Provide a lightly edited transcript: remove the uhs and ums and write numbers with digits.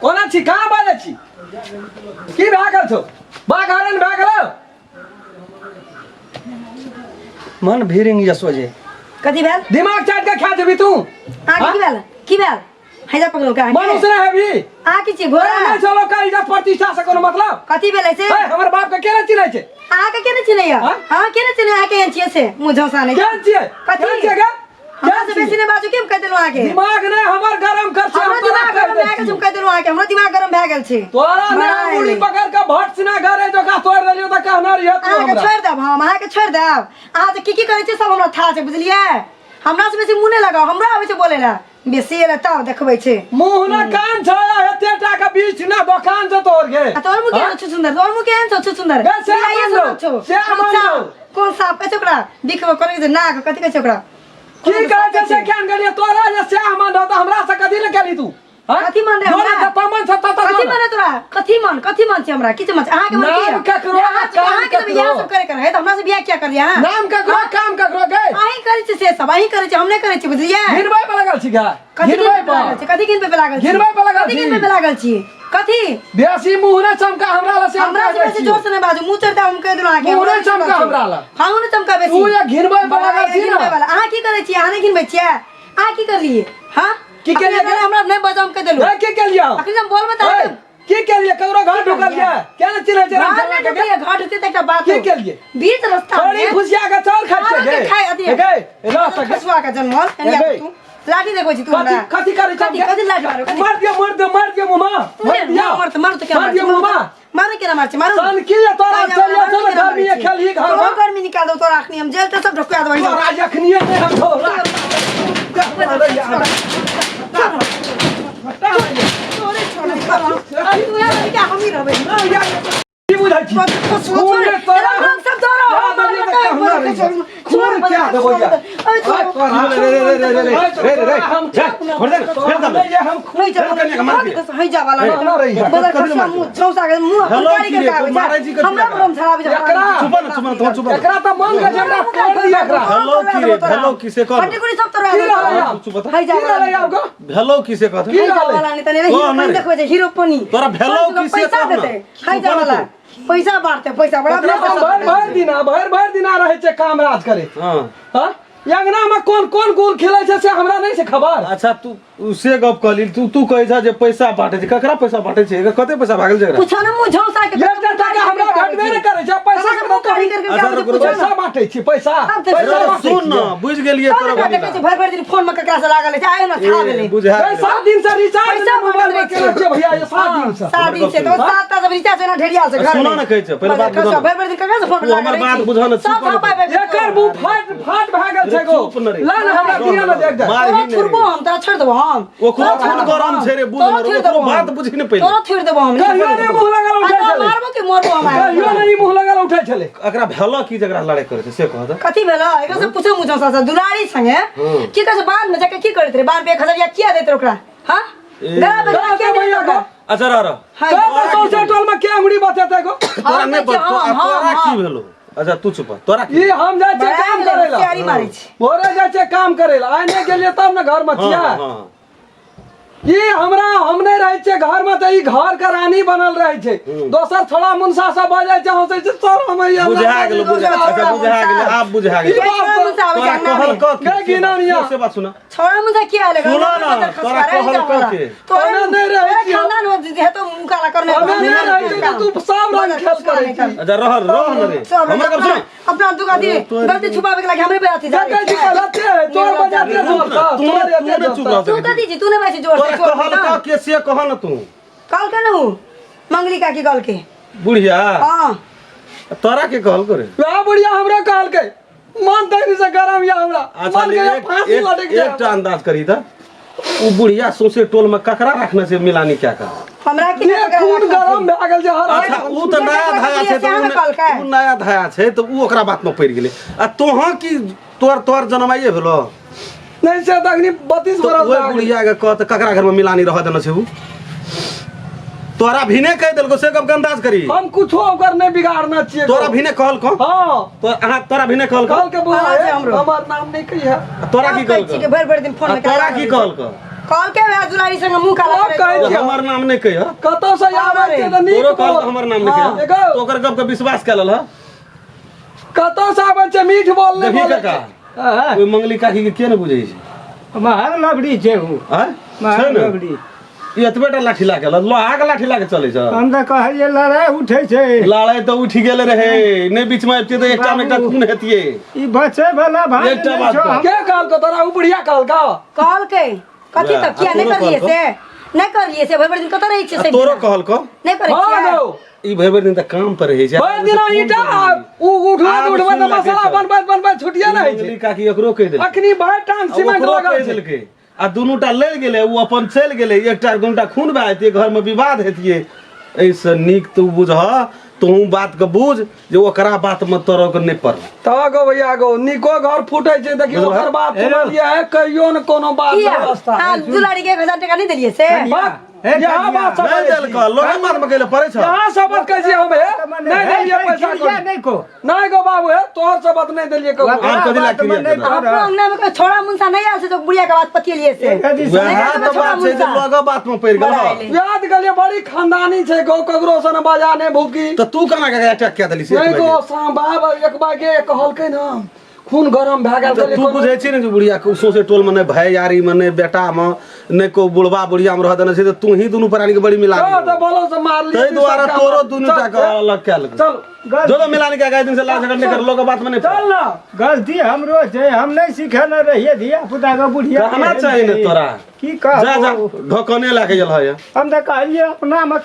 कोना छी कहाँ बाजे छी की भए गेल छौ बाघारन भए गेल मन भीरिंग ये सोजे कथी भेल दिमाग चाट के खा जेबी तू की भेल हैजा पकड़ो का मनुष्य है भी आ की छी घोड़ा नहीं चलो का इज्जत प्रतिष्ठा से कोनो मतलब कथी भेलै से हमर बाप के केना चिन्है छै आ के केना चिन्है हां केना चिन्है आ के छियै से मुझौसा नहीं केना छियै कथी छियै गे हमरा से बेसी ने बाजू केम कह देलौ आके दिमाग ने हमर गरम कर छै हमरा दिमाग गरम भए गेल कह देलौ आके हमरा दिमाग गरम भए गेल छै तोरा ना मुड़ी पकड़ के भट सिना घरे जोका तोड़ देलियो त कहना रियो तू हमरा छोड़ देब हम अहाँ के छोड़ देब अहाँ त की करै छै सब हमरा था छै बुझलियै हमरा से बेसी मुंह ने लगाओ हमरा आबै छै बोले ला बेसी एला तब देखबै छै मुंह ना कान छला हेते टाका बीच ना दुकान से तोड़ के तोर मुंह केहन छ सुंदर तोर मुंह केहन छ सुंदर से कौन साफ कहै छै ओकरा दिखबो करै छै नाक कथि कहै छै ओकरा की कहै छै से केन गेलिए तोरा जे से मन हो त हमरा से कथि ले केली तू कथि मन रे हमरा तमन से कथि मन तोरा कथि मन छै हमरा किछ मन अहाँ के मन की नाम ककरो अहाँ के बियाह सब करे है त हमरा से बियाह क्या करिया नाम ककरो काम ककरो गए अहीं करै छै से सब अहीं करै छै हम नै करै छी बुझलियै गिरबै पे लागल छी का गिरबै पे लागल छी कथि गिरबै पे लागल छी गिरबै पे लागल छी कथि गिरबै पे लागल छी कथि बेसी मुंह ने चमका हमरा से बेसी जोर से नै बाजू मुंह चढ़ता हम कह देलौ आके मुंह ने चमका हमरा ला हां ने चमका बेसी तू ये गिरबै पे लागल छी ना अहाँ की करै छी अहाँ नै गिरबै छियै अहाँ की करलिए हां की केलिए हमरा नै बजाम कह देलौ की केलिए अखन हम बोल बता की केलिए ककरो घर ढुकल गया क्या न चिन्है छै राम चला के घर होते त एकटा बात की केलिए बीच रास्ता थोड़ी खुशिया के चौर खाइ छै गे रास्ता खसुआ का जन्म तू लाठी देखै छी तू हमरा कथि करै छी कथि लाठी मारो मार दियो मुमा मार तो क्या मार दियो मुमा मारे केना मार छी मारो सन की तोरा चलिया चल गर्मी में खेलही घर में गर्मी निकाल दो तोरा अखनी हम जेल त सब ढोका देबै तोरा जखनिए ने हम छोरा तोरे छोड़ अरे तू यार क्या हम ही रहबै की बुझाइ छी खून में तोरा सब तोरा खून क्या देबो या रे हम छोड़ दे हम नहीं जा है जा वाला बदर खसा मुंह चौसा के मुंह गाड़ी के आवे जा हमरा बरम छड़ा बजा चुप एकरा त मन के हमरा तोड़ दिया एकरा हेलो किसे कह हट्टी सब तोरा है जा वाला हेलो किसे कह है जा वाला नहीं तने हीरो देखो जे हीरो पनी तोरा हेलो किसे कह है जा वाला पैसा बांटते पैसा बड़ा भर दिना रहे छे काम राज करे हां अंगना में कौन कौन गोल खेले छे से हमरा नहीं से खबर अच्छा तू उसे गप कहली तू कहै छ जे पैसा बांटे छै ककरा पैसा बांटे छै कते पैसा भागल छै पूछो ना मुंह झौसा के एक टाका हमरा भेटबे नहीं करे छै पैसा के तो कहीं करके पैसा बांटे छी पैसा सुन न बुझ गेलिए तोरा भर दिन फोन में ककरा से लागल छै आयो ना खा गेले बुझा 7 दिन से रिचार्ज मोबाइल में केले छै भैया ये 7 दिन से 7 दिन से तो 7 ता रिचार्ज ना ढेरिया से घर सुनो ना कहै छै पहले बात बुझ भर दिन ककरा से फोन लागल हमर बात बुझ ना चुप एकर मुंह फाट भागल छै गो ला ना हमरा दिया ना देख दे तोरा छोड़बो हम तोरा छोड़ देबो हम ओकरो खून गरम छै रे बुझ ना बात बुझी न पहिले तोरा छोड़ देबो हम कहियो ने मुंह लगा उठै छले मारबो कि मरबो हम कहियो नहीं मुंह लगा उठै छले एकरा भेलो की जकरा लड़ाई करे छै से कह दे कथि भेलो एकरा से पूछो मुझो सा दुलारी संगे की कहै छै बाद में जाके की करैत रे बाद में 1000 या किया देत ओकरा हां गला के भैया का अच्छा रह तो टोल में के अंगुरी बतेतै गो तोरा नहीं तोरा की भेलो अच्छा तू चुप तोरा ई हम जाय छै काम करेला तैयारी मारै छी मोरे जाय छै काम करेला आइ नहीं गेलिए तब न घर में छिया ये हमरा हम नहीं रहे छे घर में त ई घर का रानी बनल रहे छे दोसर थोड़ा मुंसा सब भ जाय छै हंसै छै सर हम बुझा गेल अच्छा बुझा गेल आप बुझा गेल तोरा कहल क के गिनानिया से बात सुना छोरा मुझे क्या लगा सुनो ना तोरा कहल क के तोरा नहीं रहे छी खानदान में जे तो मुकाला करने नहीं रहे छी तू सब रंग खेल करे छी अच्छा रह न रे हमरा कब सुन अपना दुका दी गलती छुपावे के लागे हमरे पे आती जा कहै छी गलती है चोर बजाते जोर तू कथि छी तू ने बैठ जोर कहल का के से कह न तू कल के नहु मंगली का की कल के बुढ़िया हां तोरा के कहल करे वा बुढ़िया हमरा कहल के मन तैनी से गरम या हमरा अच्छा एक अंदाज करी त उ बुढ़िया सोसे टोल में ककरा रखने से मिलानी क्या कर हमरा की खून गरम भ गेल जे हर अच्छा उ त नया धाया छै त उ नया धाया छै त उ ओकरा बात में पड़ गेलै आ तोहा की तोर जन्माइए भेलो नहीं से तखनी 32 बरस ओए बुढ़िया के कह त ककरा घर में मिलानी रह देना छै उ तोरा भी ने कह देलको से कब अंदाज करी हम कुछो ओकर नहीं बिगाड़ना चाहिए तोरा भी ने कहल को हां तो तोरा भी ने कहल के बोला हमर नाम नहीं कही है तोरा की कहल के भर दिन फोन में तोरा की कहल को कॉल के वह दुलारी संग मुंह काला अब करे कहे हमर नाम नहीं कह कतो से आवे छै त नीक तोरो कहल बोल हमर नाम नहीं हाँ, कह देखो। तो ओकर गप के विश्वास कर लल कतो से आवे छै मीठ बोलने देखी बोले काका हाँ, ओइ मंगली काकी के के न बुझै छै महार लबड़ी छै हूँ हैं महार छै न लबड़ी ई एतबेटा लाठी लागे लोहा के लाठी लागे चलै छ हम तऽ कहलियै लड़ाइ उठै छै लड़ाई तो उठ गेल रहे नहीं बीच में आबते तो एकटा में एकटा खून हेतिए ई बचे वाला भाग एकटा नहि बात छौ। कह। के कहल को तोरा उपड़िया कहल का कॉल के कथी वएह, तक किया आ नहीं तोरो करलिए कॉल से नहीं करलिए से भर दिन कत रही छे आ से तोरो कहल को नहीं करे हां छियै गो ई भरि दिन त काम पर रहे छै भाई दिना ईटा उ उठवा आब उठवा सुन त लागे मसाला छै। बनबै छुटिया नहीं मंगली छै काकी एकरो कह दे अखनी भाई टांग सीमेंट लगल छै देलकै आ दुनूटा ले गेलै उ अपन चल गेलै एकटा दुनूटा खून भए जेतिए घर में विवाद हेतिए ऐसे नीक तू बुझह तू बात के बुझ जे ओकरा बात में तोरो के नहीं पड़ त गो भैया गो निको घर फूटै छै देखियो बुझलह? ओकर बात सुनलिए है कहियो न कोनो बात किया व्यवस्था हां दुलारी के 1000 टका नहीं देलिए से बात हे यहाँ कन्या, बात सब नहीं देल का लोग मार में गेले पड़े छ यहाँ सबत कहै छी हमे नहीं देलिए पैसा को नहीं को नहीं गो बाबू है तोहर सबत नहीं देलिए को आम कथी ला क्रिया नहीं देबै? कर। अपना अंगना में कोई छोड़ा मुंसा नहीं आल से तो बुढ़िया के बात पतिए से एक आदमी वएह नहीं तो छोड़ा बात छै जे मुंसा। लोग बात में पड़ गेल बड़ा ह। एले। याद गलिए बड़ी खानदानी छै गो ककरो सन बजाने भूकी तो तू केना के अटैक कए देली से नहीं गो बाबा एक बागे कहलकै न खून गरम भए गेल तो तू बुझे छी ने जे बुढ़िया के सोसे टोल में नहीं भाई यारी में नहीं बेटा में नहीं को बुढ़वा बुढ़िया में रह देने छै तो तू ही दोनों प्राणी के बड़ी मिला तो बोलो से मार लिए तै द्वारा तोरो दुनू टा के अलग कए लेलकै चल जो तो मिलानी के दिन से लाल झगड़ नहीं कर लोग बात में नहीं चल ना गलती हमरो छै हम नहीं सिखेले रहिए धिया पुता के बुढ़िया कहना चाहिए ने तोरा की जा जा कह ढकने लाके जल है हम तऽ कहलियै अपना में